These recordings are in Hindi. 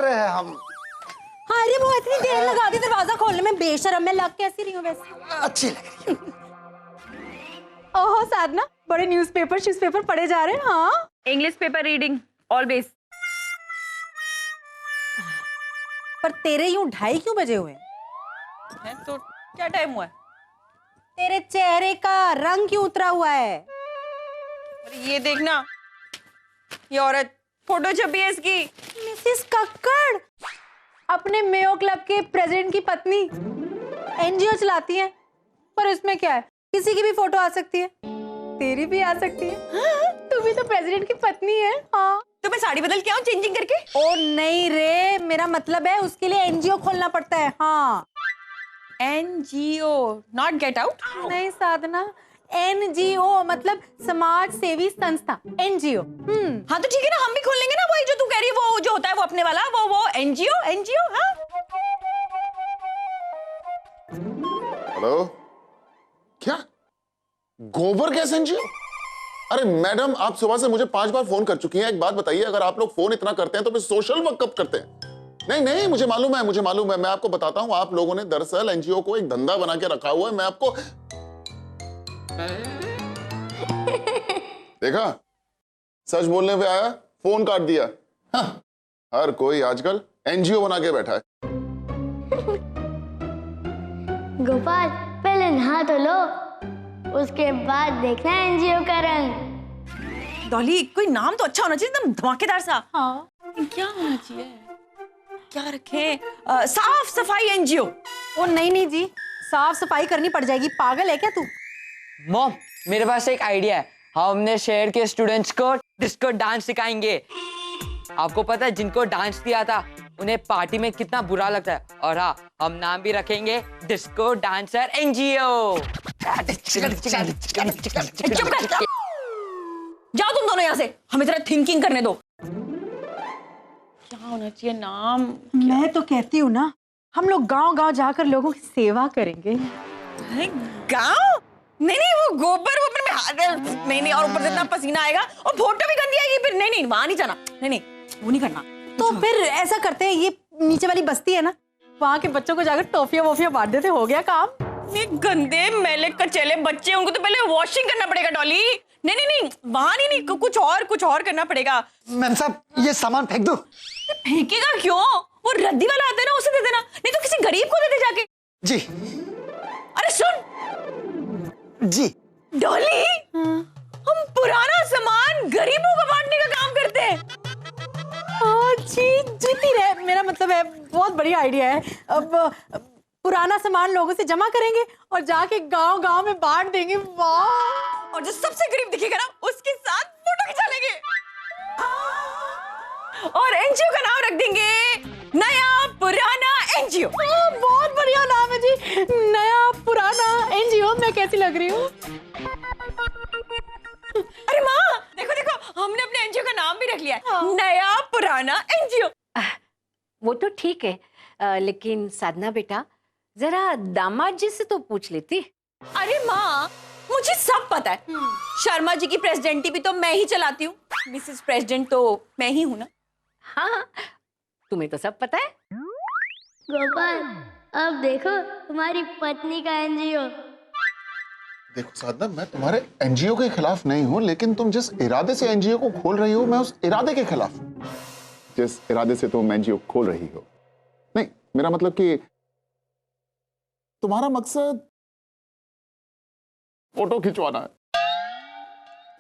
रहे हैं हम। हाँ, अरे वो इतनी देर लगा दी दरवाजा खोलने में, बेशरम। मैं लग कैसी रही हूँ वैसे? अच्छी लग रही है। ओहो साधना, बड़े न्यूज़पेपर पढ़े जा रहे हैं। हाँ, इंग्लिश पेपर रीडिंग ऑलवेज। पर तेरे यूं 2:30 क्यों बजे हुए है तो क्या टाइम हुआ है? तेरे चेहरे का रंग क्यों उतरा हुआ है? अरे ये देखना, ये औरत फोटो छपी है इसकी। मिसेस कक्कड़, अपने मेयो क्लब के प्रेसिडेंट की पत्नी, एनजीओ चलाती हैं। पर इसमें क्या है, किसी की भी फोटो आ सकती है, तेरी भी आ सकती है। तू भी तो प्रेसिडेंट की पत्नी है। हाँ, तो मैं साड़ी बदल के आऊं चेंजिंग करके? ओ नहीं रे, मेरा मतलब है उसके लिए एनजीओ खोलना पड़ता है। हाँ, एनजीओ, नॉट गेट आउट। नहीं साधना, एनजीओ मतलब समाज सेवी संस्था, एनजीओ। हाँ तो ठीक है ना, हम भी खोल लेंगे ना। वही जो तू कह रही है, वो जो होता है वो अपने वाला, वो एनजीओ। हाँ, हेलो, क्या गोबर गैस एनजीओ? अरे मैडम, आप सुबह से मुझे 5 बार फोन कर चुकी हैं। एक बात बताइए, अगर आप लोग फोन इतना करते हैं तो फिर सोशल वर्क कब करते हैं? नहीं, मुझे मालूम है। मैं आपको बताता हूं, आप लोगों ने दरअसल एनजीओ को एक धंधा बना के रखा हुआ है। मैं आपको देखा, सच बोलने पे आया, फोन काट दिया। हाँ, हर कोई आजकल एनजीओ बना के बैठा है। गोपाल, पहले नहा तो लो, उसके बाद देखना एनजीओ का रंग। डॉली, कोई नाम तो अच्छा होना चाहिए, एकदम धमाकेदार सा। हाँ, क्या होना चाहिए? क्या रखें? साफ सफाई एनजीओ। ओ नहीं जी, साफ सफाई करनी पड़ जाएगी। पागल है क्या तू? मॉम, मेरे पास एक आइडिया है। हम अपने शहर के स्टूडेंट्स को डिस्को डांस सिखाएंगे। आपको पता है, जिनको डांस दिया था उन्हें पार्टी में कितना बुरा लगता है। और हाँ, हम नाम भी रखेंगे डिस्को डांसर एनजीओ। जाओ तुम दोनों यहाँ से, हमें जरा थिंकिंग करने दो। क्या होना चाहिए नाम? मैं तो कहती हूँ ना, हम लोग गांव-गांव जाकर लोगों की सेवा करेंगे। गाँव? नहीं, वो गोबर में नहीं, और ऊपर से इतना पसीना आएगा और फोटो भी गंदी आएगी फिर। नहीं, वहां नहीं जाना। नहीं, वो नहीं करना। तो फिर ऐसा करते हैं, ये नीचे वाली बस्ती है ना, वहाँ के बच्चों को जाकर टॉफियां वॉफियां बांट देते, हो गया काम। ये गंदे मैले कचेले बच्चे, उनको तो पहले वॉशिंग करना पड़ेगा डॉली। नहीं, वहां नहीं, कुछ और करना पड़ेगा। मैम साहब, ये सामान फेंक दो। फेंकेगा क्यों? वो रद्दी वाला आता है ना, उसे दे देना, नहीं तो किसी गरीब को दे दे जाके। जी। अरे सुन जी। डॉली, हम पुराना सामान गरीबों को बांटने का काम करते हैं। जी, जीती रहे। मेरा मतलब है, बहुत बढ़िया आइडिया है। अब पुराना सामान लोगों से जमा करेंगे और जाके गांव-गांव में बांट देंगे। वाह! और जो सबसे गरीब दिखेगा ना, उसके साथ फोटो खिंचा लेंगे और एनजीओ का नाम रख देंगे नया पुराना एनजीओ। बहुत बढ़िया नाम है जी, नया पुराना एनजीओ। मैं कैसी लग रही हूँ? अरे माँ, देखो, हमने अपने एनजीओ का नाम भी रख लिया है, नया पुराना एनजीओ। वो तो ठीक है, लेकिन साधना बेटा, जरा दामाद जी से तो पूछ लेती। अरे माँ, मुझे सब पता है। शर्मा जी की प्रेसिडेंटी भी तो मैं ही चलाती हूँ। मिसेस प्रेसिडेंट तो मैं ही हूँ ना। हाँ, तुम्हें तो सब पता है। गोपाल, अब देखो तुम्हारी पत्नी का एनजीओ। देखो साधना, मैं तुम्हारे एनजीओ के खिलाफ नहीं हूं, लेकिन तुम जिस इरादे से एनजीओ को खोल रही हो, मैं उस इरादे के खिलाफ हूं। जिस इरादे से तुम एनजीओ खोल रही हो, नहीं, मेरा मतलब कि तुम्हारा मकसद फोटो खिंचवाना है,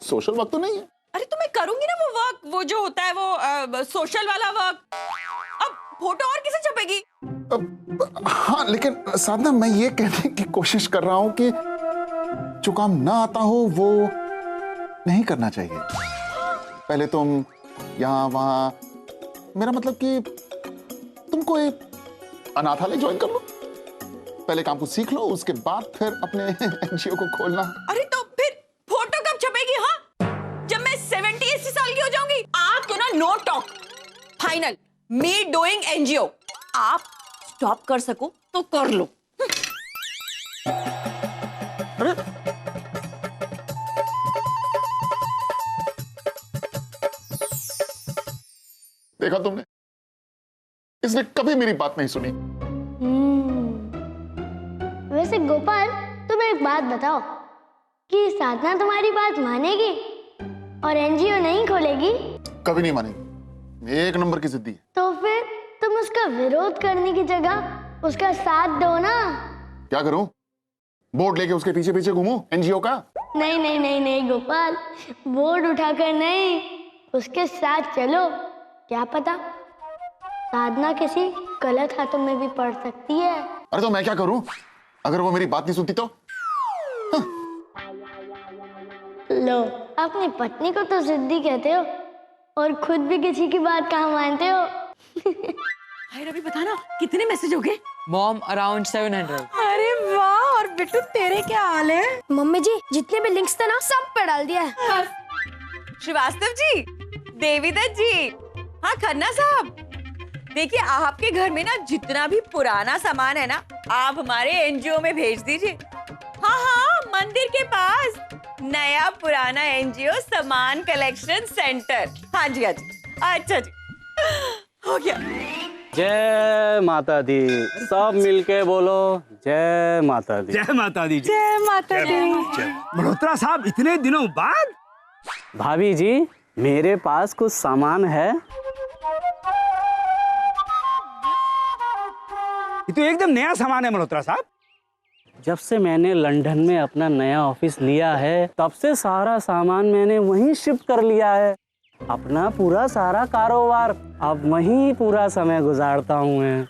सोशल वर्क तो नहीं है। अरे तो मैं करूंगी ना वो वर्क, वो जो होता है वो सोशल वाला वर्क। अब फोटो और किसे छपेगी? हाँ, लेकिन साधना, मैं ये कहने की कोशिश कर रहा हूं कि जो काम ना आता हो वो नहीं करना चाहिए। पहले तुम यहाँ वहां, मेरा मतलब कि तुम कोई अनाथालय ज्वाइन कर लो, पहले काम को सीख लो, उसके बाद फिर अपने एनजीओ को खोलना। अरे तो फिर फोटो कब छपेगी? हाँ, जब मैं 70-80 साल की हो जाऊंगी। आप तो ना no talk, final, me doing NGO. आप स्टॉप कर सको तो कर लो। अरे देखा तुमने, इसने कभी मेरी बात नहीं सुनी। वैसे गोपाल, तुम एक बात बताओ कि साधना तुम्हारी बात मानेगी और एनजीओ नहीं खोलेगी? कभी नहीं मानेगी, एक नंबर की जिद्दी है। तो फिर तुम उसका विरोध करने की जगह उसका साथ दो ना। क्या करूं? बोर्ड लेके उसके पीछे पीछे घूमूं एनजीओ का? नहीं नहीं नहीं नहीं गोपाल, बोर्ड उठाकर नहीं, उसके साथ चलो। क्या पता साधना किसी गलत हाथों में भी पड़ सकती है। अरे तो मैं क्या करूं अगर वो मेरी बात नहीं सुनती तो? लो, अपनी पत्नी को तो जिद्दी कहते हो और खुद भी किसी की बात कहाँ मानते हो। हाय रवि, बताना कितने मैसेज हो गए? Mom around 700। अरे वाह, और बिट्टू तेरे क्या हाल है? मम्मी जी, जितने भी लिंक्स थे ना सब पे डाल दिया है। श्रीवास्तव जी, देवीदत्त जी, हाँ खन्ना साहब, देखिए आपके घर में ना जितना भी पुराना सामान है ना, आप हमारे एनजीओ में भेज दीजिए। हाँ हाँ, मंदिर के पास नया पुराना एनजीओ सामान कलेक्शन सेंटर। हाँ जी हाँ जी, अच्छा जी, हो गया। जय माता दी। सब मिलके बोलो जय माता दी। जय माता दी। जय माता दी। मल्होत्रा साहब, इतने दिनों बाद। भाभी जी, मेरे पास कुछ सामान है। ये तो एकदम नया सामान है मल्होत्रा साहब। जब से मैंने लंदन में अपना नया ऑफिस लिया है तब से सारा सामान मैंने वहीं शिफ्ट कर लिया है। अपना पूरा सारा कारोबार अब वहीं पूरा समय गुजारता हूँ मैं।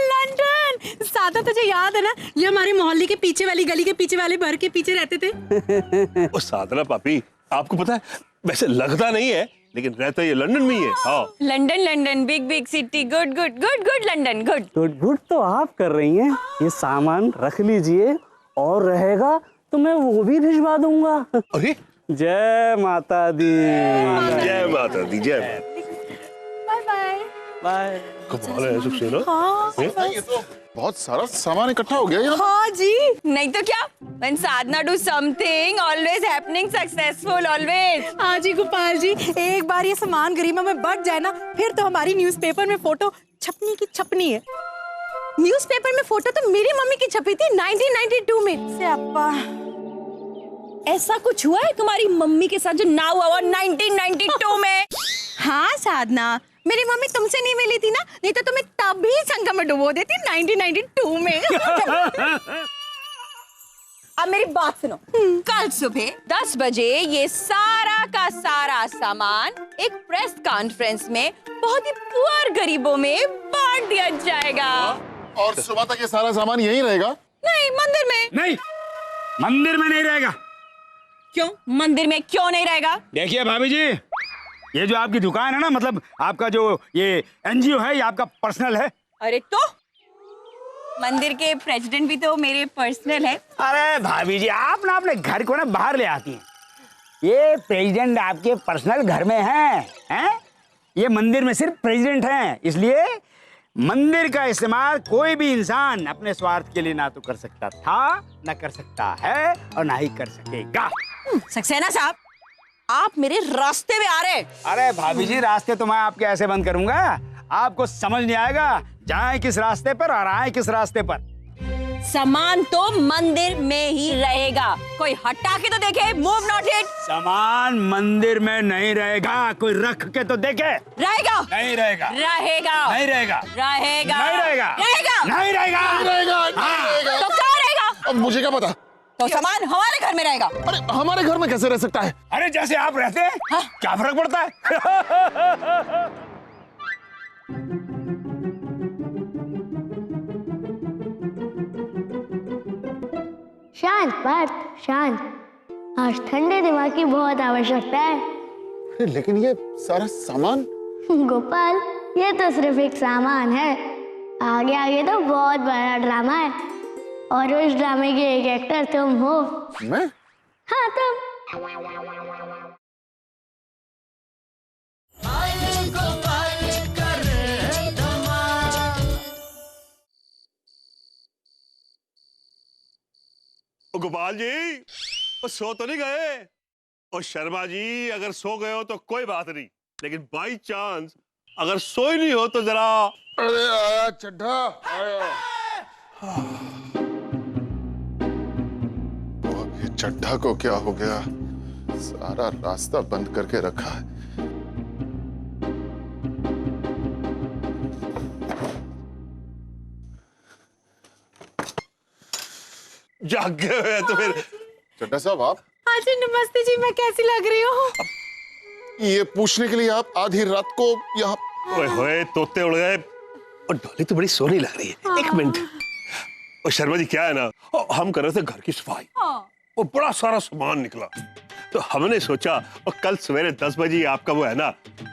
लंदन, सादा तुझे याद है ना, ये हमारे मोहल्ले के पीछे वाली गली के पीछे वाले घर के पीछे रहते थे। ओ साधना पापी, आपको पता है वैसे लगता नहीं है लेकिन रहता ये लंदन में ही है। हाँ, London London big big city, good good good good London good. Good good तो आप कर रही हैं। ये सामान रख लीजिए और रहेगा तो मैं वो भी भिजवा दूंगा। अरे जय माता दी। जय माता दी, जय बाय बाय। बाय। कमाल है सुखसेना। ये तो बहुत सारा सामान इकट्ठा हो गया यहाँ। हाँ जी, नहीं तो क्या, when Sadhana do something always happening successful always। हाँ जी गोपाल जी, एक बार ये सामान गरीबों में बढ़ जाए ना, फिर तो हमारी न्यूज़पेपर में फोटो छपनी की छपनी है। न्यूज़पेपर में फोटो तो मेरी मम्मी की छपी थी 1992 में। से अपा, ऐसा कुछ हुआ है तुम्हारी मम्मी के साथ जो ना हुआ हुआ 1992 में? हाँ साधना, मेरी मम्मी तुमसे नहीं मिली थी ना, नहीं तो तुम्हें तभी संगम में डुबो देती 1992 में। अब मेरी बात सुनो, कल सुबह 10 बजे ये सारा का सारा सामान एक प्रेस कॉन्फ्रेंस में बहुत ही पुअर गरीबों में बांट दिया जाएगा। और सुबह तक ये सारा सामान यहीं रहेगा? नहीं, मंदिर में। नहीं, मंदिर में नहीं रहेगा। क्यों मंदिर में क्यों नहीं रहेगा? देखिए भाभी जी, ये जो आपकी दुकान है ना, मतलब आपका जो ये एनजीओ है, ये आपका पर्सनल है। अरे तो मंदिर के प्रेसिडेंट भी तो मेरे पर्सनल है। अरे भाभी जी, आप ना अपने घर को ना बाहर ले आती हैं। ये प्रेसिडेंट आपके पर्सनल घर में हैं? ये मंदिर में सिर्फ प्रेसिडेंट हैं, इसलिए मंदिर का इस्तेमाल कोई भी इंसान अपने स्वार्थ के लिए ना तो कर सकता था, ना कर सकता है और ना ही कर सकेगा। सक्सेना साहब, आप मेरे रास्ते में आ रहे हैं। अरे भाभी जी, रास्ते तो मैं आपके ऐसे बंद करूंगा, आपको समझ नहीं आएगा जाए किस रास्ते पर और आए किस रास्ते पर। सामान तो मंदिर में ही रहेगा, कोई हटा के तो देखे। Move not it. सामान मंदिर में नहीं रहेगा, कोई रख के तो देखे। रहेगा नहीं रहेगा। रहेगा नहीं रहेगा। रहेगा नहीं रहेगा। रहेगा नहीं रहेगा। तो कहाँ रहेगा? अब मुझे क्या पता। तो सामान हमारे घर में रहेगा। अरे हमारे घर में कैसे रह सकता है? अरे जैसे आप रहते हैं, क्या फर्क पड़ता है? शांत पार्थ, शांत। आज ठंडे दिमाग की बहुत आवश्यकता है। लेकिन ये सारा सामान। गोपाल, ये तो सिर्फ एक सामान है, आगे आगे तो बहुत बड़ा ड्रामा है और उस ड्रामे के एक एक्टर तुम हो। मैं? हाँ, तुम। ओ गोपाल जी, ओ सो तो नहीं गए? ओ शर्मा जी, अगर सो गए हो तो कोई बात नहीं, लेकिन बाई चांस अगर सोई नहीं हो तो जरा। अरे आया चड्ढा आया। अब ये चड्ढा को क्या हो गया, सारा रास्ता बंद करके रखा है। जाग गए हुए तो फिर। चड्ढा साहब आप, हाँ जी नमस्ते जी, मैं कैसी लग रही हूँ? ये पूछने के लिए आप आधी रात को यहाँ। ओए होए, तोते उड़ गए। और डॉली तो बड़ी सोनी लग रही है। एक मिनट। और शर्मा जी क्या है ना, हम कर रहे थे घर की सफाई, वो बड़ा सारा सामान निकला, तो हमने सोचा और कल सवेरे 10 बजे आपका वो है ना,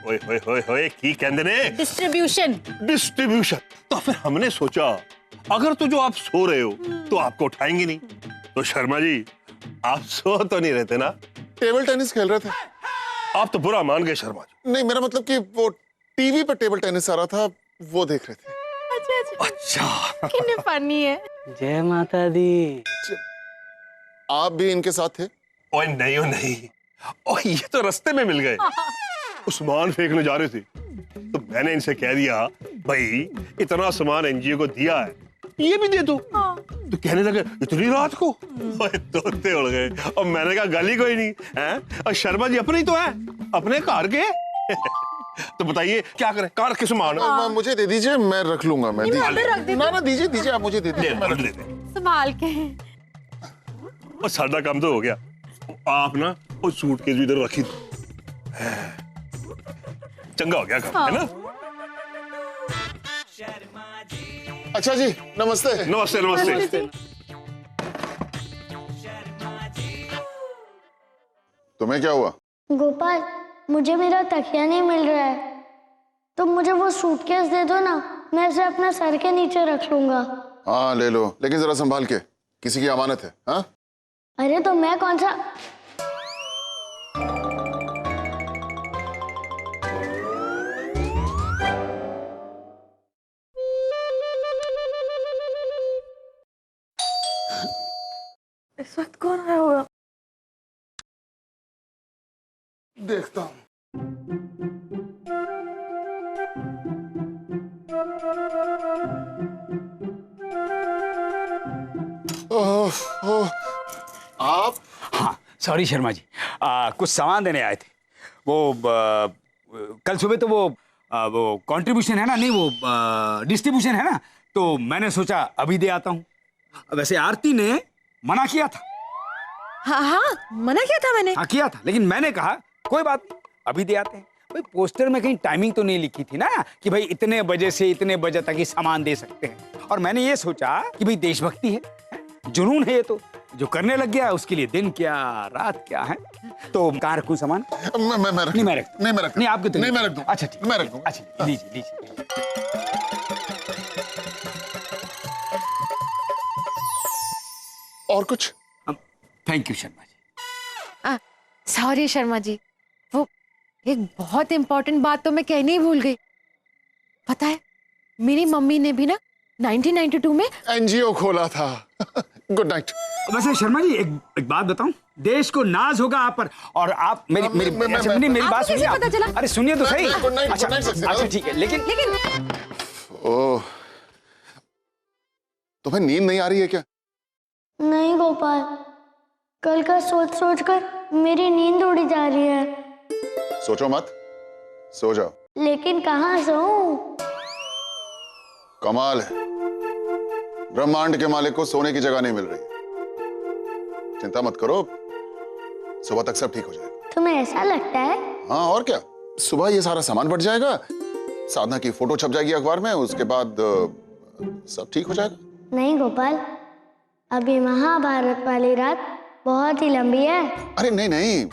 ओए होए होए होए की कहते ने, डिस्ट्रीब्यूशन। तो फिर हमने सोचा अगर तो जो आप सो रहे हो तो आपको उठाएंगे नहीं, तो शर्मा जी आप सो तो नहीं रहते ना? टेबल टेनिस खेल रहे थे। आप तो बुरा मान गए शर्मा जी। नहीं, मेरा मतलब कि वो टीवी पर टेबल टेनिस आ रहा था, वो देख रहे थे। अच्छा कितने फनी है। जय माता दी। आप भी इनके साथ थे? ओए नहीं, ओ नहीं, ओ ये तो रास्ते में मिल गए, सामान फेंकने जा रहे थे, तो मैंने इनसे कह दिया भाई इतना सामान एनजीओ को दिया है, ये भी दे दो। तो कहने लगे इतनी रात को? ओए तोते उड़ गए। और मैंने कहा गाली कोई नहीं है, और शर्मा जी अपने ही तो है, अपने कार के। तो बताइए क्या करें, कार के सामान मुझे दे दीजिए, मैं रख लूंगा। मैं ना दीजिए दीजिए, आप मुझे दे दीजिए, मैं रख लेते। संभाल के। और सादा काम तो हो गया, आप ना वो सूटकेस भी इधर रखी दो, चंगा हो गया काम, है ना? अच्छा जी, नमस्ते। नमस्ते नमस्ते। तुम्हें क्या हुआ? गोपाल, मुझे मेरा तकिया नहीं मिल रहा है, तो मुझे वो सूटकेस दे दो ना, मैं इसे अपने सर के नीचे रख लूंगा। हाँ ले लो, लेकिन जरा संभाल के, किसी की अमानत है। हाँ अरे तो मैं कौन सा। इस वक्त कौन आया होगा? देखता हूँ। आप? हाँ सॉरी शर्मा जी, कुछ सामान देने आए थे। वो कल सुबह तो वो कंट्रीब्यूशन है ना, नहीं वो डिस्ट्रीब्यूशन है ना, तो मैंने सोचा अभी दे आता हूँ। वैसे आरती ने मना किया था। हाँ मना किया था मैंने। हाँ किया था, लेकिन मैंने कहा कोई बात नहीं, अभी दे आते हैं। भाई पोस्टर में कहीं टाइमिंग तो नहीं लिखी थी ना कि भाई इतने बजे से इतने बजे तक ही सामान दे सकते हैं। और मैंने ये सोचा कि भाई देशभक्ति है, जुनून है, ये तो जो करने लग गया उसके लिए दिन क्या रात क्या है। तो कहाँ रखूं सामान? मैं रख नहीं आपके तो नहीं, मैं रख दूं। अच्छा ठीक, मैं रख दूं। अच्छा लीजिए लीजिए। और कुछ? Thank you Sharma ji. Sorry Sharma ji, वो एक बहुत इंपॉर्टेंट बात तो मैं कहनी ही भूल गई। पता है मेरी मम्मी ने भी ना 1992 में एनजीओ खोला था। Good night. वैसे शर्मा जी एक बात बताऊं, देश को नाज होगा आप पर, और आप मेरी बात सुनिए। पता चला? अरे सुनिए तो सही। गुड नाइट, अच्छा ठीक है, लेकिन ओह, तुम्हें नींद नहीं आ रही है क्या? नहीं गोपाल, कल का सोच सोच कर मेरी नींद उड़ी जा रही है। सोचो मत, सो जाओ। लेकिन कहाँ सोऊं? कमाल है, ब्रह्मांड के मालिक को सोने की जगह नहीं मिल रही। चिंता मत करो, सुबह तक सब ठीक हो जाएगा। तुम्हें ऐसा लगता है? हाँ और क्या, सुबह ये सारा सामान बढ़ जाएगा, साधना की फोटो छप जाएगी अखबार में, उसके बाद सब ठीक हो जाएगा। नहीं गोपाल, अभी महाभारत वाली रात बहुत ही लंबी है। अरे नहीं नहीं,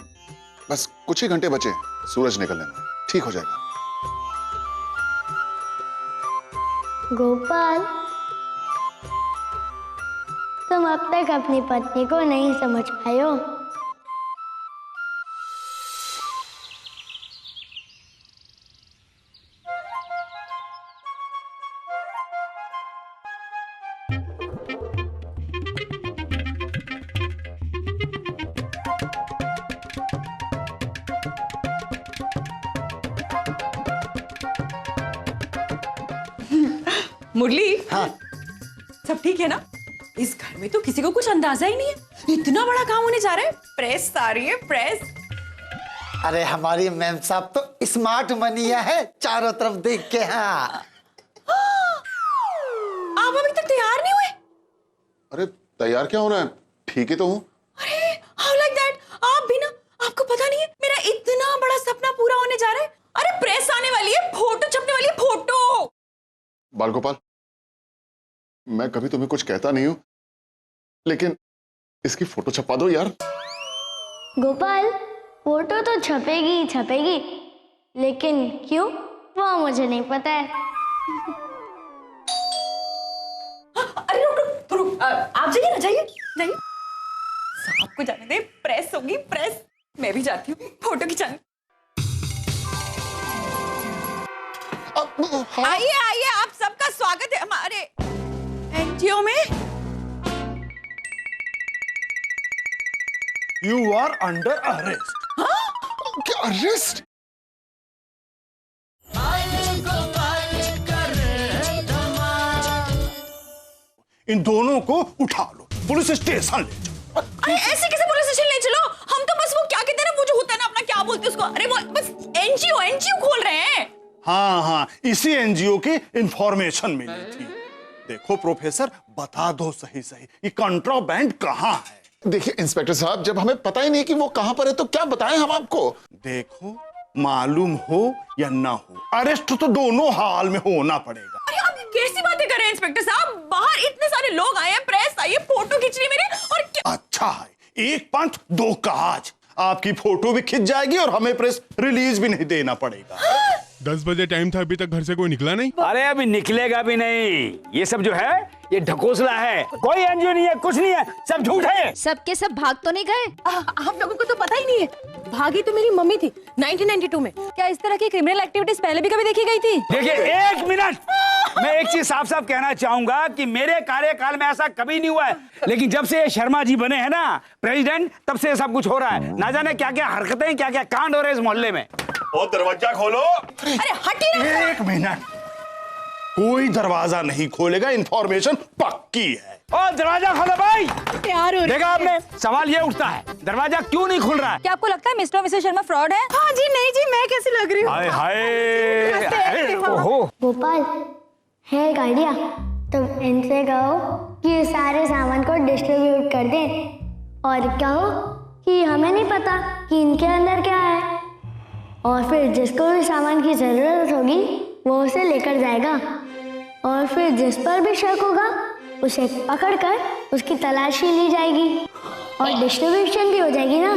बस कुछ ही घंटे बचे सूरज निकलने में, ठीक हो जाएगा। गोपाल, तुम अब तक अपनी पत्नी को नहीं समझ पाए हो। मुरली, हाँ सब ठीक है ना? इस घर में तो किसी को कुछ अंदाजा ही नहीं है, इतना बड़ा काम होने जा रहा है। प्रेस आ रही है, प्रेस। अरे हमारी मैम साहब तो स्मार्ट मनिया है, चारों तरफ देख के। हाँ आप अभी तक तैयार नहीं हुए? अरे तैयार क्या होना है, ठीक ही तो हूँ। अरे हाउ लाइक दैट? आप भी ना, आपको पता नहीं है मेरा इतना बड़ा सपना पूरा होने जा रहा है। अरे प्रेस आने वाली है, फोटो छपने वाली है, फोटो। बाल गोपाल, मैं कभी तुम्हें कुछ कहता नहीं हूं, लेकिन इसकी फोटो छपवा दो यार। गोपाल, फोटो तो छपेगी ही छपेगी, लेकिन क्यों वो मुझे नहीं पता है। अरे रुक रुक रुक, आप जाइए ना, जाइए जाइए। साहब को जाने दे, प्रेस होगी प्रेस। मैं भी जाती हूँ फोटो खिंचाने। आइए आइए, आप सबका स्वागत है हमारे एनजीओ में। You are under arrest. क्या अरेस्ट? इन दोनों को उठा लो, पुलिस स्टेशन ले जाओ। अरे ऐसे कैसे पुलिस स्टेशन ले चलो? हम तो बस वो क्या कहते हैं ना, वो जो होता है ना अपना, क्या बोलते हैं उसको, अरे वो बस एनजीओ एनजीओ खोल रहे हैं। हाँ हाँ, इसी एनजीओ की इंफॉर्मेशन मिली थी। देखो प्रोफेसर, बता दो सही सही, ये कंट्राबैंड कहाँ है? देखिए इंस्पेक्टर साहब, जब हमें पता ही नहीं कि वो कहां पर है तो क्या बताएं हम आपको। देखो, मालूम हो या ना हो, अरेस्ट तो दोनों हाल में होना पड़ेगा। अरे आप कैसी बातें कर रहे हैं इंस्पेक्टर साहब? बाहर इतने सारे लोग आए हैं, प्रेस आई है, फोटो खींच रही है मेरे, और क्या? अच्छा है, एक पंथ दो काज, आपकी फोटो भी खिंच जाएगी और हमें प्रेस रिलीज भी नहीं देना पड़ेगा। 10 बजे टाइम था, अभी तक घर से कोई निकला नहीं। अरे अभी निकलेगा भी नहीं, ये सब जो है ये ढकोसला है, कोई एनजीओ नहीं है, कुछ नहीं है, सब झूठ है। सबके सब भाग तो नहीं गए? आप लोगों को तो पता ही नहीं है, भागी तो मेरी मम्मी थी 1992 में। क्या इस तरह की क्रिमिनल एक्टिविटीज पहले भी कभी देखी गई थी? देखिए एक मिनट, मैं एक चीज साफ साफ कहना चाहूंगा कि मेरे कार्यकाल में ऐसा कभी नहीं हुआ है, लेकिन जब से शर्मा जी बने हैं ना प्रेसिडेंट, तब से सब कुछ हो रहा है। ना जाने क्या क्या हरकतें, क्या क्या कांड हो रहे हैं इस मोहल्ले में। और दरवाजा खोलो। अरे हटिए ना। एक मिनट, कोई दरवाजा नहीं खोलेगा, इंफॉर्मेशन पक्की है। और दरवाजा खोलो भाई। प्यार हो रहा है। देखा आपने, सवाल ये उठता है दरवाजा क्यों नहीं खुल रहा है? क्या आपको लगता है मिस्टर और मिसेस शर्मा फ्रॉड है? हाँ जी, नहीं जी, मैं कैसी लग रही हूँ? हाय हाय, ओहो। गोपाल, है एक आइडिया, तुम इनसे कहो कि ये सारे सामान को डिस्ट्रीब्यूट कर दें, और कहो कि हमें नहीं पता कि इनके अंदर क्या है, और फिर जिसको भी सामान की जरूरत होगी वो उसे लेकर जाएगा, और फिर जिस पर भी शक होगा उसे पकड़कर उसकी तलाशी ली जाएगी और डिस्ट्रीब्यूशन भी हो जाएगी ना।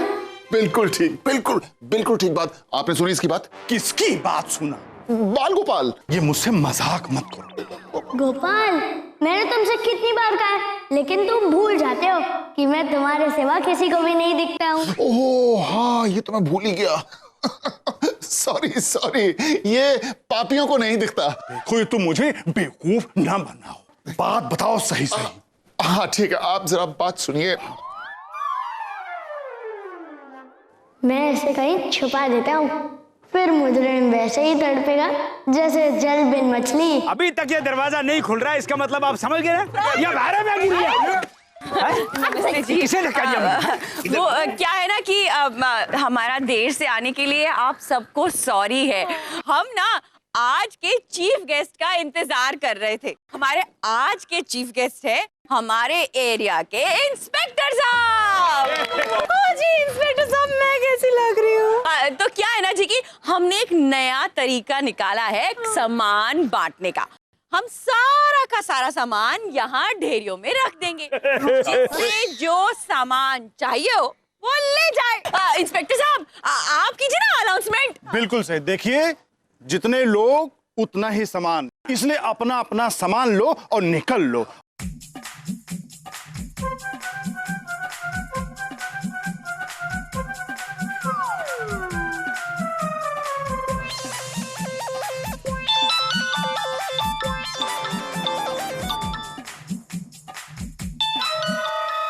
बिल्कुल ठीक, बिल्कुल बिल्कुल ठीक बात। आपने सुनी इसकी बात? किसकी बात सुना? बाल गोपाल, ये मुझसे मजाक मत करो। गोपाल, मैंने तुमसे कितनी बार कहा है, लेकिन तुम भूल जाते हो कि मैं तुम्हारे सिवा किसी को भी नहीं दिखता हूँ। ओह हाँ, ये तो मैं भूल ही गया। सॉरी सॉरी, ये पापियों को नहीं दिखता। कोई तुम मुझे बेवकूफ ना बनाओ, बात बताओ सही सही। हाँ ठीक है, आप जरा बात सुनिए। मैं इसे कहीं छुपा देता हूँ, फिर मुजरिम वैसे ही तड़पेगा जैसे जल बिन मछली। अभी तक ये दरवाजा नहीं खुल रहा है, इसका मतलब आप समझ गए ना? ये बाहर में गिर गया। किसे धक्का दिया? वो क्या है ना कि हमारा देर से आने के लिए आप सबको सॉरी है। हम ना आज के चीफ गेस्ट का इंतजार कर रहे थे। हमारे आज के चीफ गेस्ट है हमारे एरिया के इंस्पेक्टर साहब। जी इंस्पेक्टर साहब, मैं कैसी लग रही हूँ? तो क्या है ना जी कि हमने एक नया तरीका निकाला है सामान बांटने का। हम सारा का सारा सामान यहाँ ढेरियों में रख देंगे, जिससे जो सामान चाहिए हो वो ले जाए। इंस्पेक्टर साहब, आप कीजिए ना अनाउंसमेंट। बिल्कुल सही। देखिए, जितने लोग उतना ही सामान, इसलिए अपना अपना सामान लो और निकल लो।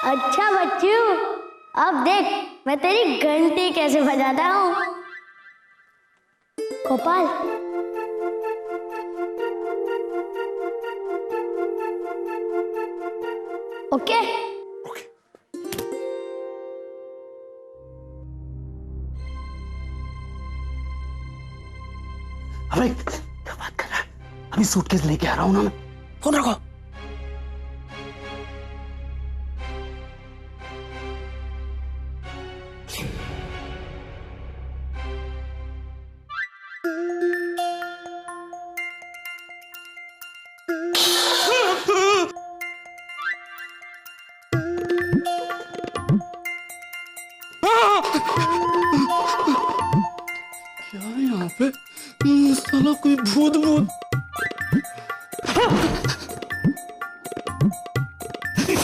अच्छा बच्चू, अब देख मैं तेरी घंटी कैसे बजाता हूँ। गोपाल, ओके? ओके। अबे क्या बात कर रहा है? अभी सूटकेस लेके आ रहा हूँ ना मैं। फोन रखो। क्या है यहाँ पे? साला कोई भूत भूत।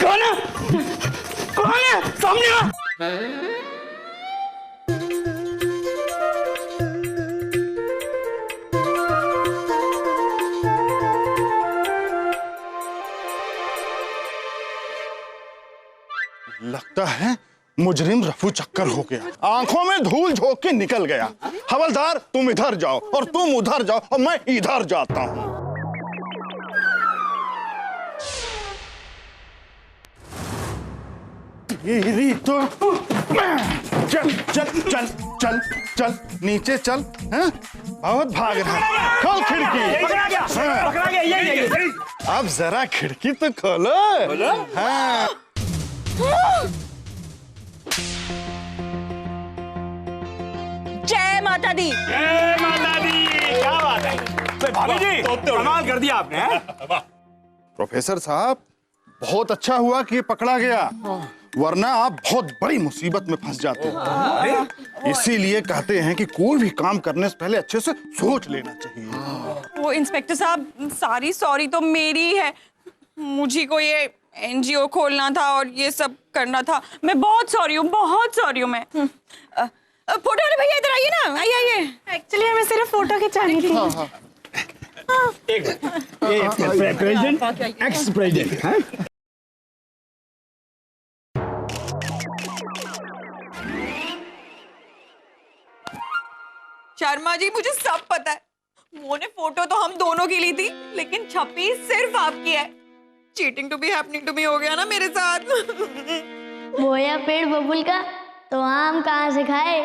कौन है? कौन है? सामने आ। लगता है मुजरिम रफू चक्कर हो गया, आंखों में धूल झोंक के निकल गया। हवलदार तुम इधर जाओ और तुम उधर जाओ और मैं इधर जाता हूं। तेरी तो चल चल चल चल चल नीचे चल। हैं? बहुत भाग रहा है। खोल खिड़की। पकड़ा गया, हाँ। पकड़ा गया, ये। अब जरा खिड़की तो खोलो। हाँ। जय माता दी। जय माता दी। क्या बात है भाभी जी, कमाल कर दिया आपने। हैं? प्रोफेसर साहब, बहुत अच्छा हुआ कि ये पकड़ा गया, वरना आप बहुत बड़ी मुसीबत में फंस जाते। इसीलिए कहते हैं कि कोई भी काम करने से पहले अच्छे से सोच लेना चाहिए। वो इंस्पेक्टर साहब, सारी सॉरी तो मेरी है। मुझे को ये एनजीओ खोलना था और ये सब करना था। मैं बहुत सॉरी हूँ, बहुत सॉरी हूँ मैं। फोटो वाले भैया इधर आइए ना, आइए आइए। एक्चुअली हमें सिर्फ फोटो खिंचानी थी। President, ex president. Sharma ji, मुझे सब पता है। वो ने फोटो तो हम दोनों की ली थी, लेकिन छपी सिर्फ आपकी है। Cheating to be happening to me हो गया ना मेरे साथ। बोया पेड़ बबुल का तो आम कहाँ से खाए?